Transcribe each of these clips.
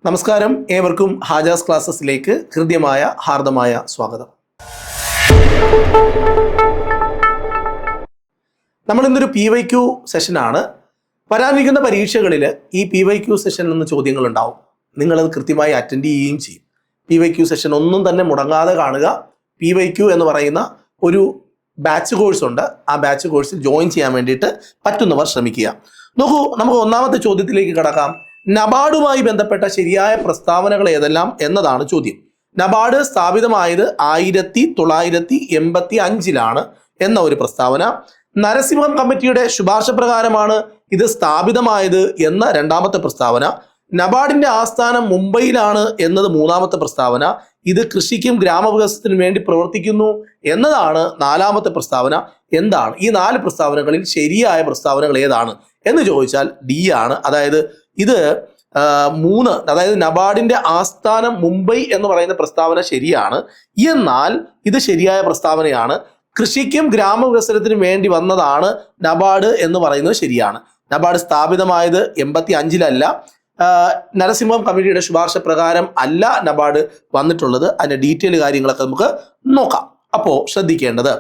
നമസ്കാരം, ഏവർക്കും ഹാജാസ് ക്ലാസ്സസിലേക്ക് ഹൃദ്യമായ ഹാർദമായ സ്വാഗതം. നമ്മൾ ഇന്നൊരു PYQ സെഷനാണ്. വരാനിരിക്കുന്ന പരീക്ഷകളിൽ ഈ PYQ സെഷനിൽ നിന്ന് ചോദ്യങ്ങൾ ഉണ്ടാവും. നിങ്ങളത് കൃത്യമായി അറ്റൻഡ് ചെയ്യുകയും ചെയ്യും. PYQ സെഷൻ ഒന്നും തന്നെ മുടങ്ങാതെ കാണുക. PYQ എന്ന് പറയുന്ന ഒരു ബാച്ച് കോഴ്സ് ഉണ്ട്. ആ ബാച്ച് കോഴ്സിൽ ജോയിൻ ചെയ്യാൻ വേണ്ടിയിട്ട് പറ്റുന്നവർ ശ്രമിക്കുക. നോക്കൂ, നമുക്ക് ഒന്നാമത്തെ ചോദ്യത്തിലേക്ക് കടക്കാം. നബാർഡുമായി ബന്ധപ്പെട്ട ശരിയായ പ്രസ്താവനകൾ ഏതെല്ലാം എന്നതാണ് ചോദ്യം. നബാർഡ് സ്ഥാപിതമായത് 1985 എന്ന ഒരു പ്രസ്താവന. നരസിംഹം കമ്മിറ്റിയുടെ ശുപാർശ പ്രകാരമാണ് ഇത് സ്ഥാപിതമായത് എന്ന രണ്ടാമത്തെ പ്രസ്താവന. നബാർഡിന്റെ ആസ്ഥാനം മുംബൈയിലാണ് എന്നത് മൂന്നാമത്തെ പ്രസ്താവന. ഇത് കൃഷിക്കും ഗ്രാമവികസനത്തിനും വേണ്ടി പ്രവർത്തിക്കുന്നു എന്നതാണ് നാലാമത്തെ പ്രസ്താവന. എന്താണ് ഈ 4 പ്രസ്താവനകളിൽ ശരിയായ പ്രസ്താവനകൾ ഏതാണ് എന്ന് ചോദിച്ചാൽ D ആണ്. അതായത് ഇത് 3, അതായത് നബാർഡിന്റെ ആസ്ഥാനം മുംബൈ എന്ന് പറയുന്ന പ്രസ്താവന ശരിയാണ്. എന്നാൽ ഇത് ശരിയായ പ്രസ്താവനയാണ്. കൃഷിക്കും ഗ്രാമവികസനത്തിനും വേണ്ടി വന്നതാണ് നബാർഡ് എന്ന് പറയുന്നത് ശരിയാണ്. നബാർഡ് സ്ഥാപിതമായത് 85 നരസിംഹം കമ്മിറ്റിയുടെ ശുപാർശ പ്രകാരം അല്ല നബാർഡ് വന്നിട്ടുള്ളത്. അതിന്റെ ഡീറ്റെയിൽ കാര്യങ്ങളൊക്കെ നമുക്ക് നോക്കാം. അപ്പോൾ ശ്രദ്ധിക്കേണ്ടത്,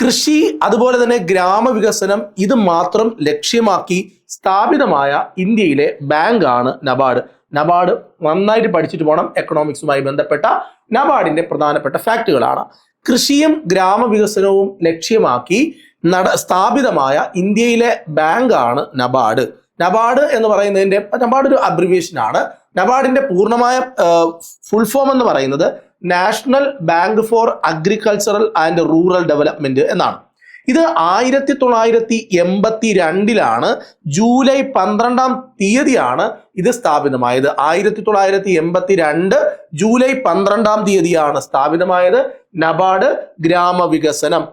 കൃഷി അതുപോലെ തന്നെ ഗ്രാമവികസനം ഇത് മാത്രം ലക്ഷ്യമാക്കി സ്ഥാപിതമായ ഇന്ത്യയിലെ ബാങ്കാണ് നബാർഡ്. നബാർഡ് നന്നായിട്ട് പഠിച്ചിട്ട് പോകണം. എക്കണോമിക്സുമായി ബന്ധപ്പെട്ട നബാർഡിന്റെ പ്രധാനപ്പെട്ട ഫാക്ടുകളാണ്. കൃഷിയും ഗ്രാമവികസനവും ലക്ഷ്യമാക്കി സ്ഥാപിതമായ ഇന്ത്യയിലെ ബാങ്കാണ് നബാർഡ്. നബാർഡ് എന്ന് പറയുന്നതിന്റെ നബാർഡ് ഒരു അബ്രിവിയേഷൻ ആണ്. നബാർഡിന്റെ പൂർണ്ണമായ ഫുൾ ഫോം എന്ന് പറയുന്നത് national bank for agricultural and rural development എന്നാണ്. ഇത് 1982 ജൂലൈ 12 ഇത് സ്ഥാപിതമായത്. 1982 ജൂലൈ 12 സ്ഥാപിതമായത്. നബാർഡ് ഗ്രാമവികസനം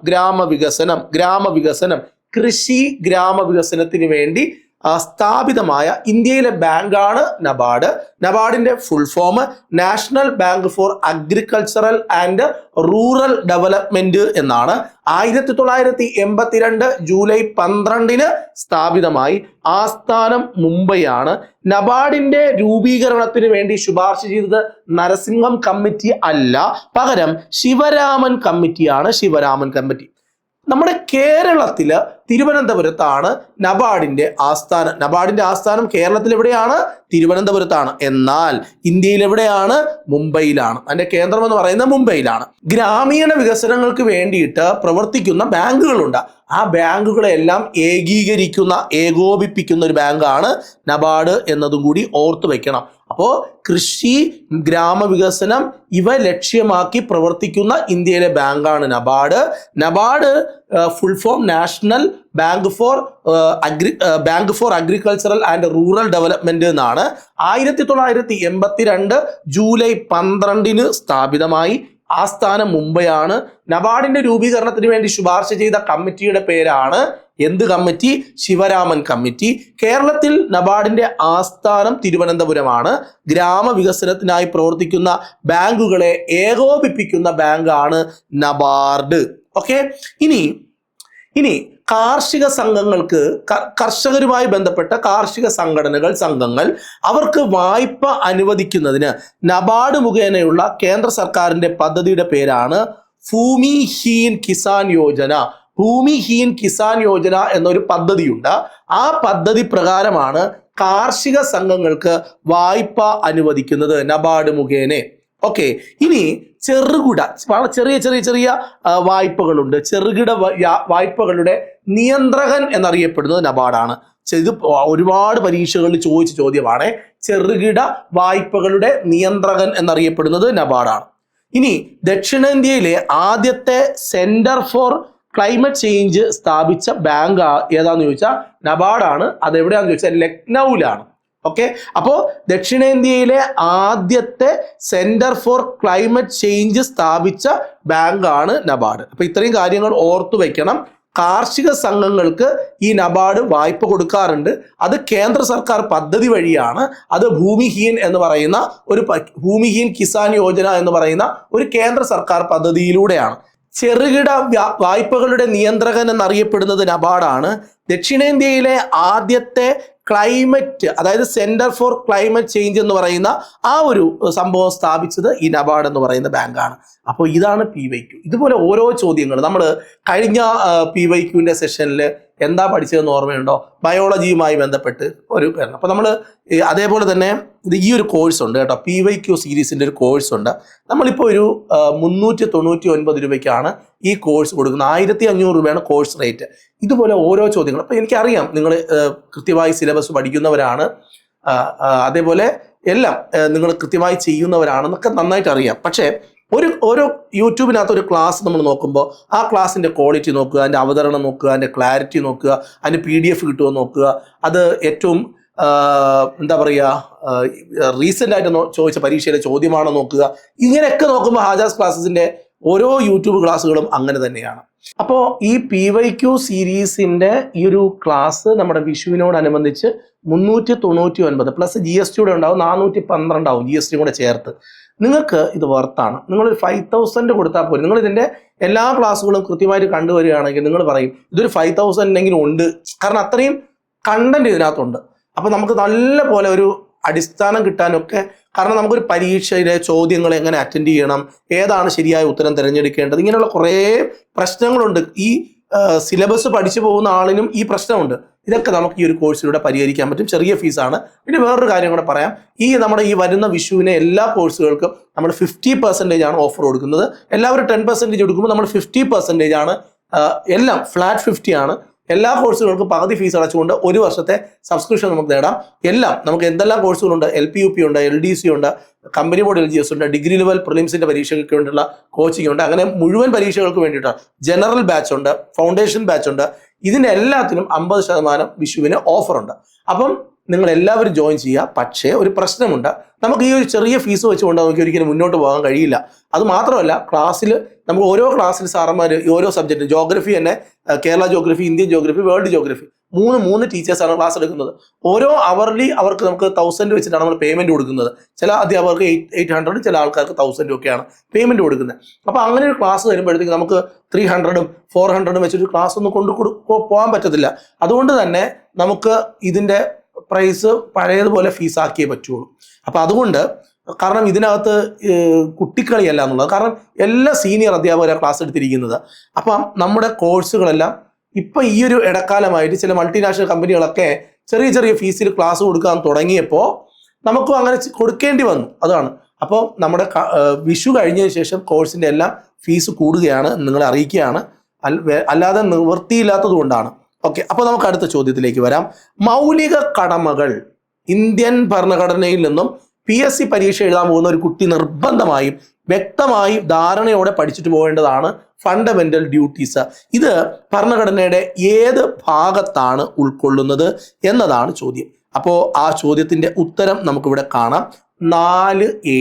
കൃഷി ഗ്രാമവികസനത്തിന് വേണ്ടി സ്ഥാപിതമായ ഇന്ത്യയിലെ ബാങ്കാണ് നബാർഡ്. നബാർഡിന്റെ full form national bank for agricultural and rural development എന്നാണ്. 1982 ജൂലൈ 12 സ്ഥാപിതമായി. ആസ്ഥാനം മുംബൈയാണ്. നബാർഡിന്റെ രൂപീകരണത്തിന് വേണ്ടി ശുപാർശ ചെയ്തത് നരസിംഹം കമ്മിറ്റി അല്ല, പകരം ശിവരാമൻ കമ്മിറ്റിയാണ്. ശിവരാമൻ കമ്മിറ്റി നമ്മുടെ കേരളത്തില് തിരുവനന്തപുരത്താണ് നബാർഡിന്റെ ആസ്ഥാനം. നബാർഡിന്റെ ആസ്ഥാനം കേരളത്തിൽ എവിടെയാണ്? തിരുവനന്തപുരത്താണ്. എന്നാൽ ഇന്ത്യയിൽ എവിടെയാണ്? മുംബൈയിലാണ്. അതിന്റെ കേന്ദ്രം എന്ന് പറയുന്നത് മുംബൈയിലാണ്. ഗ്രാമീണ വികസനങ്ങൾക്ക് വേണ്ടിയിട്ട് പ്രവർത്തിക്കുന്ന ബാങ്കുകളുണ്ട്. ആ ബാങ്കുകളെല്ലാം ഏകോപിപ്പിക്കുന്ന ഒരു ബാങ്കാണ് നബാർഡ് എന്നതും കൂടി ഓർത്തു വെക്കണം. അപ്പോൾ കൃഷി ഗ്രാമവികസനം ഇവ ലക്ഷ്യമാക്കി പ്രവർത്തിക്കുന്ന ഇന്ത്യയിലെ ബാങ്കാണ് NABARD. NABARD full form national bank for agricultural and rural development എന്നാണ്. 1982 ജൂലൈ 12 സ്ഥാപിതമായി. ആസ്ഥാനം മുംബൈയാണ്. നബാർഡിന്റെ രൂപീകരണത്തിന് വേണ്ടി ശുപാർശ ചെയ്ത കമ്മിറ്റിയുടെ പേരാണ് എന്ത് കമ്മിറ്റി? ശിവരാമൻ കമ്മിറ്റി. കേരളത്തിൽ നബാർഡിന്റെ ആസ്ഥാനം തിരുവനന്തപുരമാണ്. ഗ്രാമവികസനത്തിനായി പ്രവർത്തിക്കുന്ന ബാങ്കുകളെ ഏകോപിപ്പിക്കുന്ന ബാങ്കാണ് നബാർഡ്. ഓക്കെ, ഇനി കാർഷിക സംഘങ്ങൾക്ക്, കർഷകരുമായി ബന്ധപ്പെട്ട കാർഷിക സംഘങ്ങൾ അവർക്ക് വായ്പ അനുവദിക്കുന്നതിന് നബാർഡ് മുഖേനയുള്ള കേന്ദ്ര സർക്കാരിന്റെ പദ്ധതിയുടെ പേരാണ് ഭൂമിഹീൻ കിസാൻ യോജന. ഭൂമിഹീൻ കിസാൻ യോജന എന്നൊരു പദ്ധതിയുണ്ട്. ആ പദ്ധതി പ്രകാരമാണ് കാർഷിക സംഘങ്ങൾക്ക് വായ്പ അനുവദിക്കുന്നത് നബാർഡ് മുഖേന. ഓക്കെ, ഇനി ചെറിയ വായ്പകളുണ്ട്. ചെറുകിട വായ്പകളുടെ നിയന്ത്രകൻ എന്നറിയപ്പെടുന്നത് നബാർഡാണ്. ഇത് ഒരുപാട് പരീക്ഷകളിൽ ചോദിച്ച ചോദ്യമാണ്. ചെറുകിട വായ്പകളുടെ നിയന്ത്രകൻ എന്നറിയപ്പെടുന്നത് നബാർഡാണ്. ഇനി ദക്ഷിണേന്ത്യയിലെ ആദ്യത്തെ സെന്റർ ഫോർ ക്ലൈമറ്റ് ചേഞ്ച് സ്ഥാപിച്ച ബാങ്ക് ഏതാന്ന് ചോദിച്ചാൽ നബാർഡാണ്. അതെവിടെയാണെന്ന് ചോദിച്ചാൽ ലക്നൌവിലാണ്. ഓക്കെ, അപ്പോൾ ദക്ഷിണേന്ത്യയിലെ ആദ്യത്തെ സെന്റർ ഫോർ ക്ലൈമറ്റ് ചേഞ്ച് സ്ഥാപിച്ച ബാങ്കാണ് നബാർഡ്. അപ്പൊ ഇത്രയും കാര്യങ്ങൾ ഓർത്തു വെക്കണം. കാർഷിക സംഘങ്ങൾക്ക് ഈ നബാർഡ് വായ്പ കൊടുക്കാറുണ്ട്. അത് കേന്ദ്ര സർക്കാർ പദ്ധതി വഴിയാണ്. അത് ഭൂമിഹീൻ എന്ന് പറയുന്ന ഭൂമിഹീൻ കിസാൻ യോജന എന്ന് പറയുന്ന ഒരു കേന്ദ്ര സർക്കാർ പദ്ധതിയിലൂടെയാണ്. ചെറുകിട വായ്പകളുടെ നിയന്ത്രകൻ എന്നറിയപ്പെടുന്നത് നബാർഡാണ്. ദക്ഷിണേന്ത്യയിലെ ആദ്യത്തെ ക്ലൈമറ്റ്, അതായത് സെന്റർ ഫോർ ക്ലൈമറ്റ് ചേഞ്ച് എന്ന് പറയുന്ന ആ ഒരു സംഭവം സ്ഥാപിച്ചത് ഈ നബാർഡ് എന്ന് പറയുന്ന ബാങ്കാണ്. അപ്പോൾ ഇതാണ് PYQ. ഇതുപോലെ ഓരോ ചോദ്യങ്ങൾ നമ്മൾ കഴിഞ്ഞ PYQവിൻ്റെ സെഷനിൽ എന്താ പഠിച്ചതെന്ന് ഓർമ്മയുണ്ടോ? ബയോളജിയുമായി ബന്ധപ്പെട്ട് ഒരു കാരണം. അപ്പോൾ നമ്മൾ അതേപോലെ തന്നെ ഈ ഒരു കോഴ്സ് ഉണ്ട് കേട്ടോ, PYQ സീരീസിൻ്റെ ഒരു കോഴ്സ് ഉണ്ട്. നമ്മളിപ്പോൾ ഒരു 399 രൂപയ്ക്കാണ് ഈ കോഴ്സ് കൊടുക്കുന്നത്. 1500 രൂപയാണ് കോഴ്സ് റേറ്റ്. ഇതുപോലെ ഓരോ ചോദ്യങ്ങൾ. അപ്പോൾ എനിക്കറിയാം നിങ്ങൾ കൃത്യമായി സിലബസ് പഠിക്കുന്നവരാണ്, അതേപോലെ എല്ലാം നിങ്ങൾ കൃത്യമായി ചെയ്യുന്നവരാണെന്നൊക്കെ നന്നായിട്ട് അറിയാം. പക്ഷേ ഓരോ യൂട്യൂബിനകത്ത് ഒരു ക്ലാസ് നമ്മൾ നോക്കുമ്പോൾ ആ ക്ലാസ്സിൻ്റെ ക്വാളിറ്റി നോക്കുക, അതിൻ്റെ അവതരണം നോക്കുക, അതിൻ്റെ ക്ലാരിറ്റി നോക്കുക, അതിൻ്റെ PDF കിട്ടുമോ നോക്കുക, അത് ഏറ്റവും എന്താ പറയുക റീസെൻ്റ് ആയിട്ട് ചോദിച്ച പരീക്ഷയിലെ ചോദ്യമാണോ നോക്കുക. ഇങ്ങനെയൊക്കെ നോക്കുമ്പോൾ ഹാജാസ് ക്ലാസ്സസിൻ്റെ ഓരോ യൂട്യൂബ് ക്ലാസ്സുകളും അങ്ങനെ തന്നെയാണ്. അപ്പോൾ ഈ PYQ സീരീസിൻ്റെ ഈ ഒരു ക്ലാസ് നമ്മുടെ വിഷുവിനോടനുബന്ധിച്ച് 399 പ്ലസ് GST കൂടെ ഉണ്ടാവും, 412 ആവും GST കൂടെ ചേർത്ത്. നിങ്ങൾക്ക് ഇത് വർത്താണ്. നിങ്ങളൊരു 5000 കൊടുത്താൽ പോലും നിങ്ങൾ ഇതിൻ്റെ എല്ലാ ക്ലാസ്സുകളും കൃത്യമായിട്ട് കണ്ടുവരികയാണെങ്കിൽ നിങ്ങൾ പറയും ഇതൊരു 5000 ഉണ്ട്, കാരണം അത്രയും കണ്ടന്റ് ഇതിനകത്തുണ്ട്. അപ്പോൾ നമുക്ക് നല്ല പോലെ ഒരു അടിസ്ഥാനം കിട്ടാനൊക്കെ, കാരണം നമുക്കൊരു പരീക്ഷയിലെ ചോദ്യങ്ങൾ എങ്ങനെ അറ്റൻഡ് ചെയ്യണം, ഏതാണ് ശരിയായ ഉത്തരം തിരഞ്ഞെടുക്കേണ്ടത്, ഇങ്ങനെയുള്ള കുറേ പ്രശ്നങ്ങളുണ്ട്. ഈ സിലബസ് പഠിച്ചു പോകുന്ന ആളിനും ഈ പ്രശ്നമുണ്ട്. ഇതൊക്കെ നമുക്ക് ഈ ഒരു കോഴ്സിലൂടെ പരിഹരിക്കാൻ പറ്റും. ചെറിയ ഫീസാണ്. പിന്നെ വേറൊരു കാര്യം കൂടെ പറയാം, നമ്മുടെ ഈ വരുന്ന വിഷുവിനെ എല്ലാ കോഴ്സുകൾക്കും നമ്മൾ 50% ആണ് ഓഫർ കൊടുക്കുന്നത്. എല്ലാവരും 10% കൊടുക്കുമ്പോൾ നമ്മൾ 50% ആണ്, എല്ലാം ഫ്ലാറ്റ് 50 ആണ്. എല്ലാ കോഴ്സുകൾക്കും പകുതി ഫീസ് അടച്ചുകൊണ്ട് 1 വർഷത്തെ സബ്സ്ക്രിപ്ഷൻ നമുക്ക് നേടാം. എല്ലാം നമുക്ക് എന്തെല്ലാം കോഴ്സുകളുണ്ട്, LPUP ഉണ്ട്, LDC ഉണ്ട്, കമ്പനി ബോർഡ് LGS ഉണ്ട്, ഡിഗ്രി ലെവൽ പ്രിലിംസിന്റെ പരീക്ഷകൾക്ക് വേണ്ടിയുള്ള കോച്ചിങ് ഉണ്ട്, അങ്ങനെ മുഴുവൻ പരീക്ഷകൾക്ക് വേണ്ടിയിട്ട് ജനറൽ ബാച്ച് ഉണ്ട്, ഫൗണ്ടേഷൻ ബാച്ച് ഉണ്ട്. ഇതിൻ്റെ എല്ലാത്തിനും 50% വിഷുവിന് ഓഫറുണ്ട്. അപ്പം നിങ്ങൾ എല്ലാവരും ജോയിൻ ചെയ്യുക. പക്ഷേ ഒരു പ്രശ്നമുണ്ട്, നമുക്ക് ഈ ഒരു ചെറിയ ഫീസ് വെച്ചുകൊണ്ട് നമുക്ക് ഒരിക്കലും മുന്നോട്ട് പോകാൻ കഴിയില്ല. അത് മാത്രമല്ല, ക്ലാസ്സിൽ നമുക്ക് ഓരോ ക്ലാസ്സിൽ സാറന്മാർ ഓരോ സബ്ജക്റ്റ്, ജോഗ്രഫി തന്നെ Kerala geography, Indian geography, world geography, മൂന്ന് ടീച്ചേഴ്സാണ് ക്ലാസ് എടുക്കുന്നത്. ഓരോ അവർലി അവർക്ക് നമുക്ക് 1000 വെച്ചിട്ടാണ് നമ്മൾ പേയ്മെൻറ്റ് കൊടുക്കുന്നത്. ചില അധ്യാപകർക്ക് 800, ചില ആൾക്കാർക്ക് 1000 ഒക്കെയാണ് പേയ്മെൻറ്റ് കൊടുക്കുന്നത്. അപ്പോൾ അങ്ങനെ ഒരു ക്ലാസ് വരുമ്പോഴത്തേക്ക് നമുക്ക് 300ഉം 400ഉം വെച്ചൊരു ക്ലാസ് ഒന്നും പോകാൻ പറ്റത്തില്ല. അതുകൊണ്ട് തന്നെ നമുക്ക് ഇതിൻ്റെ പ്രൈസ് പഴയതുപോലെ ഫീസാക്കിയേ പറ്റുള്ളൂ. അപ്പോൾ അതുകൊണ്ട്, കാരണം ഇതിനകത്ത് കുട്ടിക്കളിയല്ല എന്നുള്ളത്, കാരണം എല്ലാ സീനിയർ അധ്യാപകരാണ് ക്ലാസ് എടുത്തിരിക്കുന്നത്. അപ്പം നമ്മുടെ കോഴ്സുകളെല്ലാം ഇപ്പം ഈ ഒരു ഇടക്കാലമായിട്ട് ചില മൾട്ടിനാഷണൽ കമ്പനികളൊക്കെ ചെറിയ ഫീസിൽ ക്ലാസ് കൊടുക്കാൻ തുടങ്ങിയപ്പോൾ നമുക്കും അങ്ങനെ കൊടുക്കേണ്ടി വന്നു. അതാണ്. അപ്പോൾ നമ്മുടെ വിഷു കഴിഞ്ഞതിന് ശേഷം കോഴ്സിൻ്റെ എല്ലാം ഫീസ് കൂടുകയാണ്, നിങ്ങളെ അറിയിക്കുകയാണ്. അല്ലാതെ നിവൃത്തിയില്ലാത്തത് കൊണ്ടാണ്. ഓക്കെ, അപ്പോൾ നമുക്ക് അടുത്ത ചോദ്യത്തിലേക്ക് വരാം. മൗലിക കടമകൾ ഇന്ത്യൻ ഭരണഘടനയിൽ നിന്നും PSC പരീക്ഷ എഴുതാൻ പോകുന്ന ഒരു കുട്ടി നിർബന്ധമായും വ്യക്തമായി ധാരണയോടെ പഠിച്ചിട്ട് പോകേണ്ടതാണ് ഫണ്ടമെന്റൽ ഡ്യൂട്ടീസ്. ഇത് ഭരണഘടനയുടെ ഏത് ഭാഗത്താണ് ഉൾക്കൊള്ളുന്നത് എന്നതാണ് ചോദ്യം. അപ്പോൾ ആ ചോദ്യത്തിൻ്റെ ഉത്തരം നമുക്കിവിടെ കാണാം, 4A.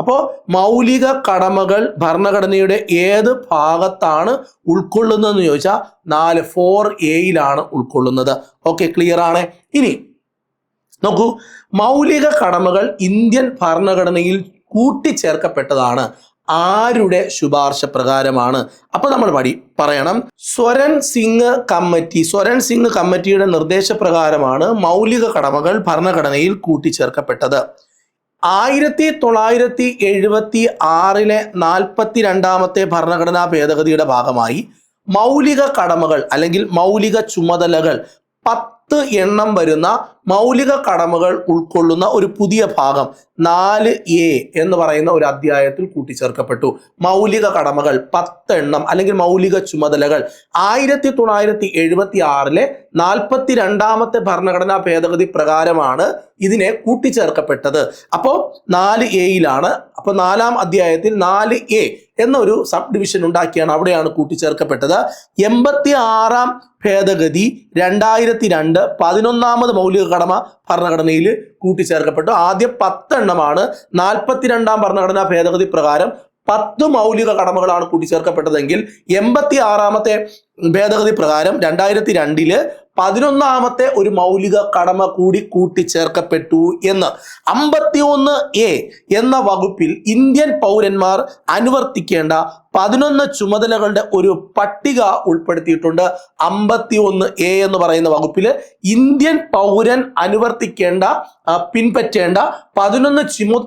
അപ്പോൾ മൗലിക കടമകൾ ഭരണഘടനയുടെ ഏത് ഭാഗത്താണ് ഉൾക്കൊള്ളുന്നതെന്ന് ചോദിച്ചാൽ 4A ഉൾക്കൊള്ളുന്നത്. ഓക്കെ, ക്ലിയർ ആണ്. ഇനി നോക്കൂ, മൗലിക കടമകൾ ഇന്ത്യൻ ഭരണഘടനയിൽ കൂട്ടിച്ചേർക്കപ്പെട്ടതാണ്. ആരുടെ ശുപാർശ പ്രകാരമാണ്? അപ്പൊ നമ്മൾ പറയണം, സ്വരൺ സിംഗ് കമ്മിറ്റിയുടെ നിർദ്ദേശപ്രകാരമാണ് മൗലിക കടമകൾ ഭരണഘടനയിൽ കൂട്ടിച്ചേർക്കപ്പെട്ടത്. 1976 42ാമത്തെ ഭരണഘടനാ ഭേദഗതിയുടെ ഭാഗമായി മൗലിക കടമകൾ അല്ലെങ്കിൽ മൗലിക ചുമതലകൾ 10 എണ്ണം വരുന്ന മൗലിക കടമകൾ ഉൾക്കൊള്ളുന്ന ഒരു പുതിയ ഭാഗം 4A എന്ന് പറയുന്ന ഒരു അധ്യായത്തിൽ കൂട്ടിച്ചേർക്കപ്പെട്ടു. മൗലിക കടമകൾ 10 എണ്ണം അല്ലെങ്കിൽ മൗലിക ചുമതലകൾ 1976 42ാമത്തെ ഭരണഘടനാ ഭേദഗതി പ്രകാരമാണ് ഇതിനെ കൂട്ടിച്ചേർക്കപ്പെട്ടത്. അപ്പോൾ 4A. അപ്പോൾ 4ാം അധ്യായത്തിൽ 4A എന്നൊരു സബ് ഡിവിഷൻ ഉണ്ടാക്കിയാണ് അവിടെയാണ് കൂട്ടിച്ചേർക്കപ്പെട്ടത്. 86ാം ഭേദഗതി 2002 11ാമത് മൗലിക കടമ ഭരണഘടനയിൽ കൂട്ടിച്ചേർക്കപ്പെട്ടു. ആദ്യം 10 എണ്ണമാണ്. 42ാം ഭരണഘടനാ ഭേദഗതി പ്രകാരം 10 മൗലിക കടമകളാണ് കൂട്ടിച്ചേർക്കപ്പെട്ടതെങ്കിൽ 86ാമത്തെ ഭേദഗതി പ്രകാരം 2002 11ാമത്തെ ഒരു മൗലിക കടമ കൂടി കൂട്ടിച്ചേർക്കപ്പെട്ടു എന്ന്. 51A എന്ന വകുപ്പിൽ ഇന്ത്യൻ പൗരന്മാർ അനുവർത്തിക്കേണ്ട 11 ചുമതലകളുടെ ഒരു പട്ടിക ഉൾപ്പെടുത്തിയിട്ടുണ്ട്. 51A എന്ന് പറയുന്ന വകുപ്പിൽ ഇന്ത്യൻ പൗരൻ അനുവർത്തിക്കേണ്ട പിൻപറ്റേണ്ട 11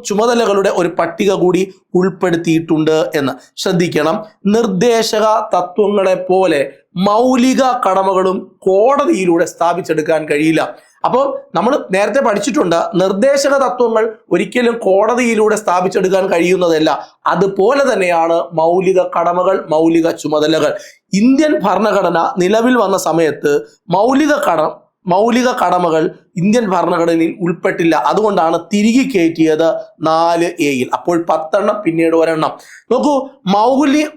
ചുമതലകളുടെ ഒരു പട്ടിക കൂടി ഉൾപ്പെടുത്തിയിട്ടുണ്ട് എന്ന് ശ്രദ്ധിക്കണം. നിർദ്ദേശക തത്വങ്ങളെ പോലെ മൗലിക കടമകളും കോടതിയിലൂടെ സ്ഥാപിച്ചെടുക്കാൻ കഴിയില്ല. അപ്പോൾ നമ്മൾ നേരത്തെ പഠിച്ചിട്ടുണ്ട്, നിർദ്ദേശക തത്വങ്ങൾ ഒരിക്കലും കോടതിയിലൂടെ സ്ഥാപിച്ചെടുക്കാൻ കഴിയുന്നതല്ല. അതുപോലെ തന്നെയാണ് മൗലിക കടമകൾ, മൗലിക ചുമതലകൾ. ഇന്ത്യൻ ഭരണഘടന നിലവിൽ വന്ന സമയത്ത് മൗലിക കടമകൾ ഇന്ത്യൻ ഭരണഘടനയിൽ ഉൾപ്പെട്ടില്ല. അതുകൊണ്ടാണ് തിരികെ കയറ്റിയത് 4A. അപ്പോൾ 10 പിന്നീട് 1. നോക്കൂ,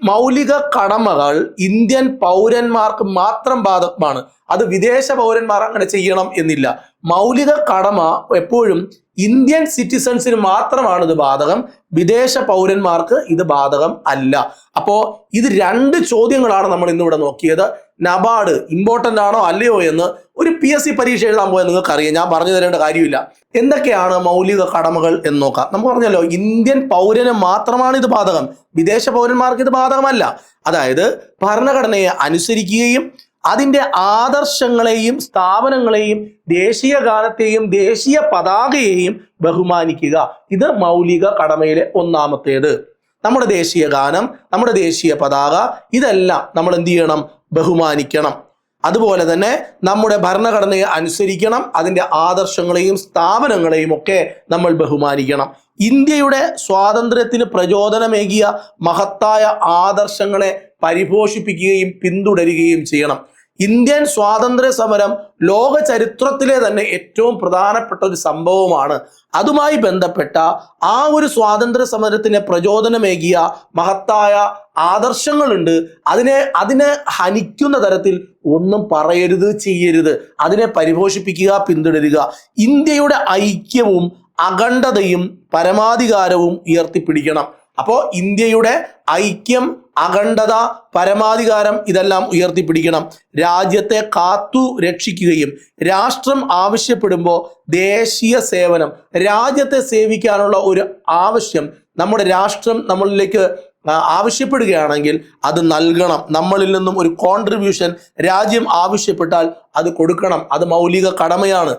മൗലിക കടമകൾ ഇന്ത്യൻ പൗരന്മാർക്ക് മാത്രം ബാധകമാണ്. അത് വിദേശ പൗരന്മാർ അങ്ങനെ ചെയ്യണം എന്നില്ല. മൗലിക കടമ എപ്പോഴും ഇന്ത്യൻ സിറ്റിസൺസിന് മാത്രമാണ് ഇത് ബാധകം, വിദേശ പൗരന്മാർക്ക് ഇത് ബാധകം അല്ല. അപ്പോ ഇത് 2 ചോദ്യങ്ങളാണ് നമ്മൾ ഇന്നിവിടെ നോക്കിയത്. നബാർഡ് ഇമ്പോർട്ടൻ്റ് ആണോ അല്ലയോ എന്ന് ഒരു PSC പരീക്ഷ എഴുതാൻ പോയാൽ നിങ്ങൾക്ക് അറിയാം, ഞാൻ പറഞ്ഞു തരേണ്ട കാര്യമില്ല. എന്തൊക്കെയാണ് മൗലിക കടമകൾ എന്ന് നോക്കാം. നമുക്ക് പറഞ്ഞല്ലോ, ഇന്ത്യൻ പൗരന് മാത്രമാണ് ഇത് ബാധകം, വിദേശ പൗരന്മാർക്ക് ഇത് ബാധകമല്ല. അതായത് ഭരണഘടനയെ അനുസരിക്കുകയും അതിൻ്റെ ആദർശങ്ങളെയും സ്ഥാപനങ്ങളെയും ദേശീയ ഗാനത്തെയും ദേശീയ പതാകയെയും ബഹുമാനിക്കുക. ഇത് മൗലിക കടമയിലെ ഒന്നാമത്തേത്. നമ്മുടെ ദേശീയ ഗാനം, നമ്മുടെ ദേശീയ പതാക, ഇതെല്ലാം നമ്മൾ എന്ത് ചെയ്യണം? ബഹുമാനിക്കണം. അതുപോലെ തന്നെ നമ്മുടെ ഭരണഘടനയെ അനുസരിക്കണം, അതിൻ്റെ ആദർശങ്ങളെയും സ്ഥാപനങ്ങളെയും ഒക്കെ നമ്മൾ ബഹുമാനിക്കണം. ഇന്ത്യയുടെ സ്വാതന്ത്ര്യത്തിന് പ്രചോദനമേകിയ മഹത്തായ ആദർശങ്ങളെ പരിപോഷിപ്പിക്കുകയും പിന്തുടരുകയും ചെയ്യണം. ഇന്ത്യൻ സ്വാതന്ത്ര്യ സമരം ലോക ചരിത്രത്തിലെ തന്നെ ഏറ്റവും പ്രധാനപ്പെട്ട ഒരു സംഭവമാണ്. അതുമായി ബന്ധപ്പെട്ട ആ ഒരു സ്വാതന്ത്ര്യ സമരത്തിന് പ്രചോദനമേകിയ മഹത്തായ ആദർശങ്ങളുണ്ട്. അതിനെ ഹനിക്കുന്ന തരത്തിൽ ഒന്നും പറയരുത്, ചെയ്യരുത്. അതിനെ പരിപോഷിപ്പിക്കുക, പിന്തുടരുക. ഇന്ത്യയുടെ ഐക്യവും അഖണ്ഡതയും പരമാധികാരവും ഉയർത്തിപ്പിടിക്കണം. അപ്പോൾ ഇന്ത്യയുടെ ഐക്യം, അഖണ്ഡത, പരമാധികാരം ഇതെല്ലാം ഉയർത്തിപ്പിടിക്കണം. രാജ്യത്തെ കാത്തു രക്ഷിക്കുകയും രാഷ്ട്രം ആവശ്യപ്പെടുമ്പോൾ ദേശീയ സേവനം, രാജ്യത്തെ സേവിക്കാനുള്ള ഒരു ആവശ്യം നമ്മുടെ രാഷ്ട്രം നമ്മളിലേക്ക് ആവശ്യപ്പെടുകയാണെങ്കിൽ അത് നൽകണം. നമ്മളിൽ നിന്നും ഒരു കോൺട്രിബ്യൂഷൻ രാജ്യം ആവശ്യപ്പെട്ടാൽ അത് കൊടുക്കണം. അത് മൗലിക കടമയാണ്.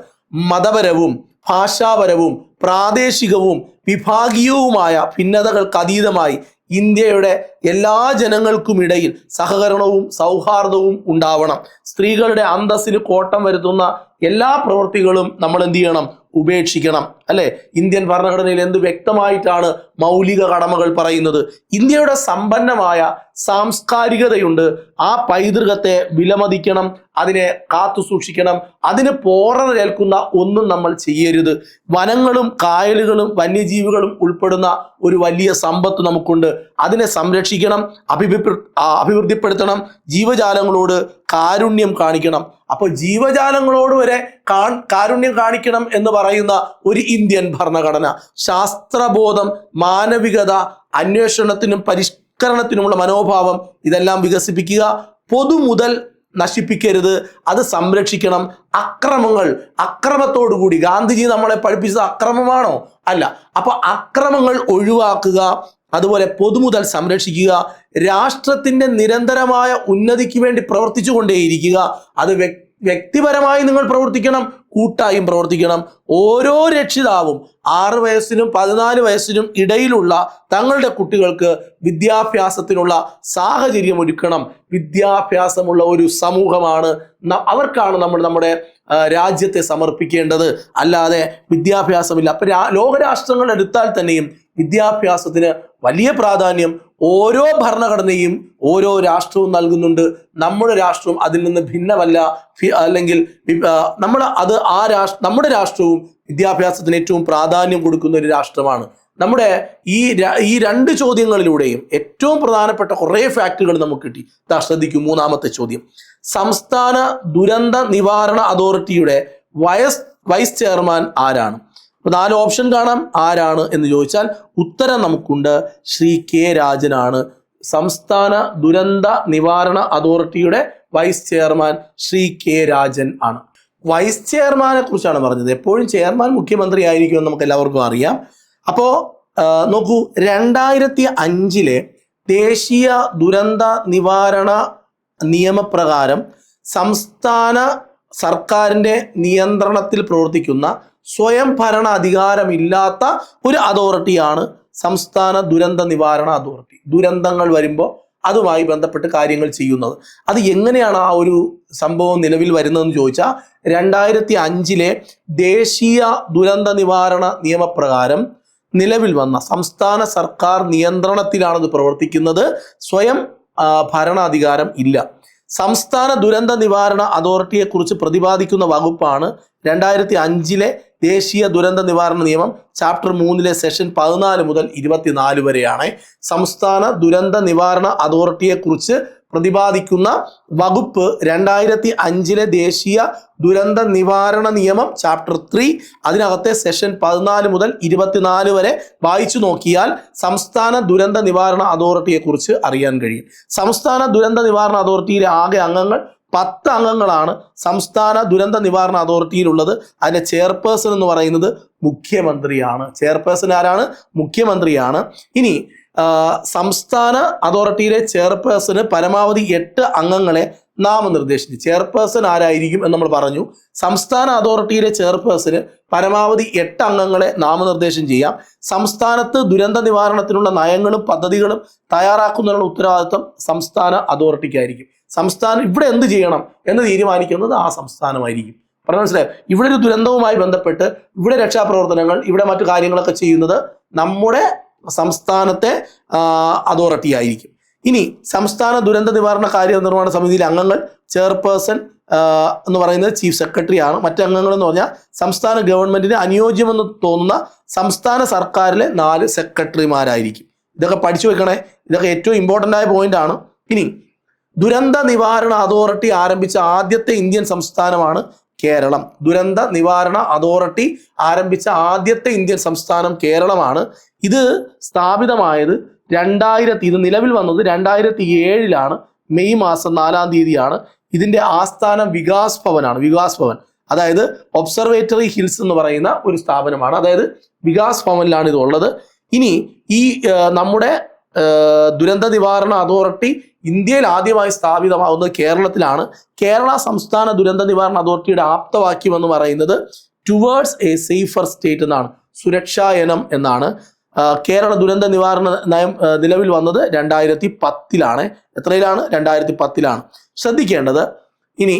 മതപരവും ഭാഷാപരവും പ്രാദേശികവും വിഭാഗീയവുമായ ഭിന്നതകൾക്ക് അതീതമായി ഇന്ത്യയുടെ എല്ലാ ജനങ്ങൾക്കുമിടയിൽ സഹകരണവും സൗഹാർദ്ദവും ഉണ്ടാവണം. സ്ത്രീകളുടെ അന്തസ്സിന് കോട്ടം വരുത്തുന്ന എല്ലാ പ്രവൃത്തികളും നമ്മൾ എന്ത് ചെയ്യണം? ഉപേക്ഷിക്കണം. അല്ലെ, ഇന്ത്യൻ ഭരണഘടനയിൽ എന്ത് വ്യക്തമായിട്ടാണ് മൗലിക കടമകൾ പറയുന്നത്? ഇന്ത്യയുടെ സമ്പന്നമായ സാംസ്കാരികതയുണ്ട്. ആ പൈതൃകത്തെ വിലമതിക്കണം, അതിനെ കാത്തു സൂക്ഷിക്കണം. അതിന് പോറലേൽക്കുന്ന ഒന്നും നമ്മൾ ചെയ്യരുത്. വനങ്ങളും കായലുകളും വന്യജീവികളും ഉൾപ്പെടുന്ന ഒരു വലിയ സമ്പത്ത് നമുക്കുണ്ട്. അതിനെ സംരക്ഷിക്കണം, അഭിവൃദ്ധിപ്പെടുത്തണം. ജീവജാലങ്ങളോട് കാരുണ്യം കാണിക്കണം. അപ്പോൾ ജീവജാലങ്ങളോട് വരെ കാരുണ്യം കാണിക്കണം എന്ന് പറയുന്ന ഒരു ഇന്ത്യൻ ഭരണഘടന, ശാസ്ത്രബോധം, മാനവികത, അന്വേഷണത്തിനും പരിഷ്കരണത്തിനുമുള്ള മനോഭാവം, ഇതെല്ലാം വികസിപ്പിക്കുക. പൊതുമുതൽ നശിപ്പിക്കരുത്, അത് സംരക്ഷിക്കണം. അക്രമത്തോടുകൂടി ഗാന്ധിജി നമ്മളെ പഠിപ്പിച്ചത് അക്രമമാണോ? അല്ല. അപ്പൊ അക്രമങ്ങൾ ഒഴിവാക്കുക, അതുപോലെ പൊതുമുതൽ സംരക്ഷിക്കുക. രാഷ്ട്രത്തിന്റെ നിരന്തരമായ ഉന്നതിക്ക് വേണ്ടി പ്രവർത്തിച്ചു കൊണ്ടേയിരിക്കുക. അത് വ്യക്തിപരമായി നിങ്ങൾ പ്രവർത്തിക്കണം, കൂട്ടായും പ്രവർത്തിക്കണം. ഓരോ രക്ഷിതാവും 6 വയസ്സിനും 14 വയസ്സിനും ഇടയിലുള്ള തങ്ങളുടെ കുട്ടികൾക്ക് വിദ്യാഭ്യാസത്തിനുള്ള സാഹചര്യം ഒരുക്കണം. വിദ്യാഭ്യാസമുള്ള ഒരു സമൂഹമാണ് അവർക്കാണ് നമ്മൾ നമ്മുടെ രാജ്യത്തെ സമർപ്പിക്കേണ്ടത്. അല്ലാതെ വിദ്യാഭ്യാസമില്ല. അപ്പൊ ലോകരാഷ്ട്രങ്ങൾ എടുത്താൽ തന്നെയും വിദ്യാഭ്യാസത്തിന് വലിയ പ്രാധാന്യം ഓരോ ഭരണഘടനയും ഓരോ രാഷ്ട്രവും നൽകുന്നുണ്ട്. നമ്മുടെ രാഷ്ട്രവും അതിൽ നിന്ന് ഭിന്നമല്ല. അല്ലെങ്കിൽ നമ്മുടെ രാഷ്ട്രവും വിദ്യാഭ്യാസത്തിന് ഏറ്റവും പ്രാധാന്യം കൊടുക്കുന്ന ഒരു രാഷ്ട്രമാണ്. നമ്മുടെ ഈ 2 ചോദ്യങ്ങളിലൂടെയും ഏറ്റവും പ്രധാനപ്പെട്ട കുറേ ഫാക്റ്റുകൾ നമുക്ക് കിട്ടി. ശ്രദ്ധിക്കും, 3ാമത്തെ ചോദ്യം. സംസ്ഥാന ദുരന്ത നിവാരണ അതോറിറ്റിയുടെ വൈസ് ചെയർമാൻ ആരാണ്? 4 ഓപ്ഷൻ കാണാം. ആരാണ് എന്ന് ചോദിച്ചാൽ ഉത്തരം നമുക്കുണ്ട്, ശ്രീ കെ രാജനാണ്. സംസ്ഥാന ദുരന്ത നിവാരണ അതോറിറ്റിയുടെ vice chairman Shri K Rajan ആണ്. വൈസ് ചെയർമാനെ കുറിച്ചാണ് പറഞ്ഞത്. എപ്പോഴും ചെയർമാൻ മുഖ്യമന്ത്രി ആയിരിക്കുമെന്ന് നമുക്ക് എല്ലാവർക്കും അറിയാം. അപ്പോൾ നോക്കൂ, 2005 ദേശീയ ദുരന്ത നിവാരണ നിയമപ്രകാരം സംസ്ഥാന സർക്കാരിൻ്റെ നിയന്ത്രണത്തിൽ പ്രവർത്തിക്കുന്ന സ്വയം ഭരണ അധികാരമില്ലാത്ത ഒരു അതോറിറ്റിയാണ് സംസ്ഥാന ദുരന്ത നിവാരണ അതോറിറ്റി. ദുരന്തങ്ങൾ വരുമ്പോൾ അതുമായി ബന്ധപ്പെട്ട് കാര്യങ്ങൾ ചെയ്യുന്നത്. അത് എങ്ങനെയാണ് ആ ഒരു സംഭവം നിലവിൽ വരുന്നതെന്ന് ചോദിച്ചാൽ 2005 ദേശീയ ദുരന്ത നിവാരണ നിയമപ്രകാരം നിലവിൽ വന്ന സംസ്ഥാന സർക്കാർ നിയന്ത്രണത്തിലാണത് പ്രവർത്തിക്കുന്നത്. സ്വയം ഭരണാധികാരം ഇല്ല. സംസ്ഥാന ദുരന്ത നിവാരണ അതോറിറ്റിയെക്കുറിച്ച് പ്രതിപാദിക്കുന്ന വകുപ്പാണ് 2005 ദേശീയ ദുരന്ത നിവാരണ നിയമം ചാപ്റ്റർ 3 സെഷൻ 14 മുതൽ 24 വരെയാണ്. സംസ്ഥാന ദുരന്ത നിവാരണ അതോറിറ്റിയെക്കുറിച്ച് പ്രതിപാദിക്കുന്ന വകുപ്പ് 2005 ദേശീയ ദുരന്ത നിവാരണ നിയമം ചാപ്റ്റർ 3 അതിനകത്തെ സെഷൻ 14 മുതൽ 24 വരെ വായിച്ചു നോക്കിയാൽ സംസ്ഥാന ദുരന്ത നിവാരണ അതോറിറ്റിയെക്കുറിച്ച് അറിയാൻ കഴിയും. സംസ്ഥാന ദുരന്ത നിവാരണ അതോറിറ്റിയിലെ ആകെ അംഗങ്ങൾ 10 അംഗങ്ങളാണ് സംസ്ഥാന ദുരന്ത നിവാരണ അതോറിറ്റിയിലുള്ളത്. അതിൻ്റെ ചെയർപേഴ്സൺ എന്ന് പറയുന്നത് മുഖ്യമന്ത്രിയാണ്. ചെയർപേഴ്സൺ ആരാണ്? മുഖ്യമന്ത്രിയാണ്. ഇനി സംസ്ഥാന അതോറിറ്റിയിലെ ചെയർപേഴ്സണ് പരമാവധി 8 അംഗങ്ങളെ നാമനിർദ്ദേശിച്ചു. ചെയർപേഴ്സൺ ആരായിരിക്കും എന്ന് നമ്മൾ പറഞ്ഞു. സംസ്ഥാന അതോറിറ്റിയിലെ ചെയർപേഴ്സണ് പരമാവധി 8 അംഗങ്ങളെ നാമനിർദ്ദേശം ചെയ്യാം. സംസ്ഥാനത്ത് ദുരന്ത നിവാരണത്തിനുള്ള നയങ്ങളും പദ്ധതികളും തയ്യാറാക്കുന്നതിനുള്ള ഉത്തരവാദിത്വം സംസ്ഥാന അതോറിറ്റിക്കായിരിക്കും. സംസ്ഥാനം ഇവിടെ എന്ത് ചെയ്യണം എന്ന് തീരുമാനിക്കുന്നത് ആ സംസ്ഥാനമായിരിക്കും. പറഞ്ഞ മനസ്സിലായോ? ഇവിടെ ഒരു ദുരന്തവുമായി ബന്ധപ്പെട്ട് ഇവിടെ രക്ഷാപ്രവർത്തനങ്ങൾ, ഇവിടെ മറ്റു കാര്യങ്ങളൊക്കെ ചെയ്യുന്നത് നമ്മുടെ സംസ്ഥാനത്തെ അതോറിറ്റി ആയിരിക്കും. ഇനി സംസ്ഥാന ദുരന്ത നിവാരണ കാര്യനിർവഹണ സമിതിയിലെ അംഗങ്ങൾ ചെയർപേഴ്സൺ എന്ന് പറയുന്നത് ചീഫ് സെക്രട്ടറി ആണ്. മറ്റ് അംഗങ്ങൾ എന്ന് പറഞ്ഞാൽ സംസ്ഥാന ഗവൺമെന്റിന് അനുയോജ്യമെന്ന് തോന്നുന്ന സംസ്ഥാന സർക്കാരിലെ 4 സെക്രട്ടറിമാരായിരിക്കും. ഇതൊക്കെ പഠിച്ചു വെക്കണേ. ഇതൊക്കെ ഏറ്റവും ഇമ്പോർട്ടൻ്റ് ആയ പോയിന്റ് ആണ്. ഇനി ദുരന്ത നിവാരണ അതോറിറ്റി ആരംഭിച്ച ആദ്യത്തെ ഇന്ത്യൻ സംസ്ഥാനമാണ് കേരളം. ദുരന്ത നിവാരണ അതോറിറ്റി ആരംഭിച്ച ആദ്യത്തെ ഇന്ത്യൻ സംസ്ഥാനം കേരളമാണ്. ഇത് സ്ഥാപിതമായത് 2000, ഇത് നിലവിൽ വന്നത് 2007 മെയ് മാസം 4-ാം തീയതിയാണ്. ഇതിൻ്റെ ആസ്ഥാനം വികാസ് ഭവനാണ്. വികാസ് ഭവൻ അതായത് ഒബ്സർവേറ്ററി ഹിൽസ് എന്ന് പറയുന്ന ഒരു സ്ഥാപനമാണ്. അതായത് വികാസ് ഭവനിലാണ് ഇതുള്ളത്. ഇനി ഈ നമ്മുടെ ദുരന്ത നിവാരണ അതോറിറ്റി ഇന്ത്യയിൽ ആദ്യമായി സ്ഥാപിതമാവുന്നത് കേരളത്തിലാണ്. കേരള സംസ്ഥാന ദുരന്ത നിവാരണ അതോറിറ്റിയുടെ ആപ്തവാക്യം എന്ന് പറയുന്നത് ടുവേർഡ്സ് എ സേഫർ സ്റ്റേറ്റ് എന്നാണ്. സുരക്ഷായനം എന്നാണ്. കേരള ദുരന്ത നിവാരണ നയം നിലവിൽ വന്നത് 2010. എത്രയിലാണ്? 2010. ശ്രദ്ധിക്കേണ്ടത് ഇനി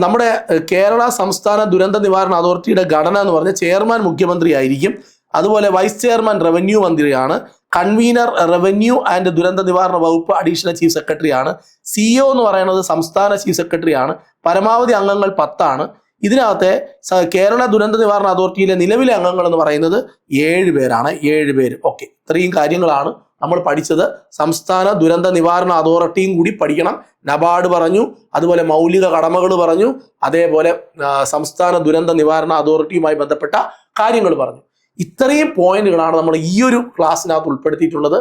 നമ്മുടെ കേരള സംസ്ഥാന ദുരന്ത നിവാരണ അതോറിറ്റിയുടെ ഘടന എന്ന് പറഞ്ഞാൽ ചെയർമാൻ മുഖ്യമന്ത്രി ആയിരിക്കും. അതുപോലെ വൈസ് ചെയർമാൻ റവന്യൂ മന്ത്രിയാണ്. കൺവീനർ റവന്യൂ ആൻഡ് ദുരന്ത നിവാരണ വകുപ്പ് അഡീഷണൽ ചീഫ് സെക്രട്ടറി ആണ്. CEO എന്ന് പറയുന്നത് സംസ്ഥാന ചീഫ് സെക്രട്ടറി ആണ്. പരമാവധി അംഗങ്ങൾ 10. ഇതിനകത്തെ കേരള ദുരന്ത നിവാരണ അതോറിറ്റിയിലെ നിലവിലെ അംഗങ്ങൾ എന്ന് പറയുന്നത് 7 പേരാണ്. 7 പേര്. ഓക്കെ, ഇത്രയും കാര്യങ്ങളാണ് നമ്മൾ പഠിച്ചത്. സംസ്ഥാന ദുരന്ത നിവാരണ അതോറിറ്റിയും കൂടി പഠിക്കണം. നബാർഡ് പറഞ്ഞു, അതുപോലെ മൗലിക കടമകൾ പറഞ്ഞു, അതേപോലെ സംസ്ഥാന ദുരന്ത നിവാരണ അതോറിറ്റിയുമായി ബന്ധപ്പെട്ട കാര്യങ്ങൾ പറഞ്ഞു. ഇത്രയും പോയിന്റുകളാണ് നമ്മൾ ഈ ഒരു ക്ലാസ്സിനകത്ത് ഉൾപ്പെടുത്തിയിട്ടുള്ളത്.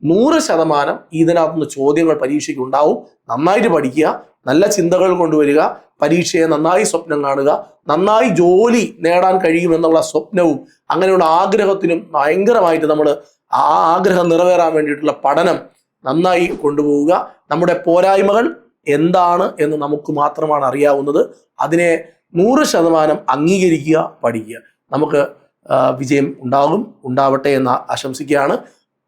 100% ഇതിനകത്തുനിന്ന് ചോദ്യങ്ങൾ പരീക്ഷയ്ക്ക് ഉണ്ടാവും. നന്നായിട്ട് പഠിക്കുക, നല്ല ചിന്തകൾ കൊണ്ടുവരിക, പരീക്ഷയെ നന്നായി സ്വപ്നം കാണുക, നന്നായി ജോലി നേടാൻ കഴിയുമെന്നുള്ള സ്വപ്നവും അങ്ങനെയുള്ള ആഗ്രഹത്തിനും ഭയങ്കരമായിട്ട് നമ്മൾ ആ ആഗ്രഹം നിറവേറാൻ വേണ്ടിയിട്ടുള്ള പഠനം നന്നായി കൊണ്ടുപോവുക. നമ്മുടെ പോരായ്മകൾ എന്താണ് എന്ന് നമുക്ക് മാത്രമാണ് അറിയാവുന്നത്. അതിനെ 100% അംഗീകരിക്കുക, പഠിക്കുക. നമുക്ക് വിജയം ഉണ്ടാവട്ടെ എന്ന് ആശംസിക്കുകയാണ്.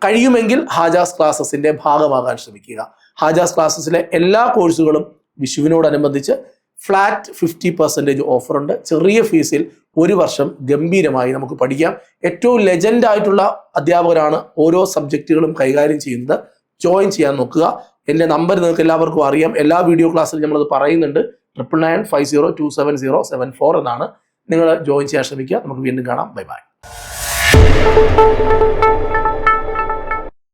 കഴിയുമെങ്കിൽ ഹാജാസ് ക്ലാസ്സസിൻ്റെ ഭാഗമാകാൻ ശ്രമിക്കുക. ഹാജാസ് ക്ലാസ്സസിലെ എല്ലാ കോഴ്സുകളും വിഷുവിനോടനുബന്ധിച്ച് ഫ്ലാറ്റ് 50% ഓഫറുണ്ട്. ചെറിയ ഫീസിൽ 1 വർഷം ഗംഭീരമായി നമുക്ക് പഠിക്കാം. ഏറ്റവും ലെജൻഡ് ആയിട്ടുള്ള അധ്യാപകരാണ് ഓരോ സബ്ജക്റ്റുകളും കൈകാര്യം ചെയ്യുന്നത്. ജോയിൻ ചെയ്യാൻ നോക്കുക. എൻ്റെ നമ്പർ നിങ്ങൾക്ക് എല്ലാവർക്കും അറിയാം. എല്ലാ വീഡിയോ ക്ലാസ്സിലും നമ്മളത് പറയുന്നുണ്ട്. 9995027074 എന്നാണ്. നിങ്ങൾ ജോയിൻ ചെയ്യാൻ ശ്രമിക്കുക. നമുക്ക് വീണ്ടും കാണാം. Bye bye.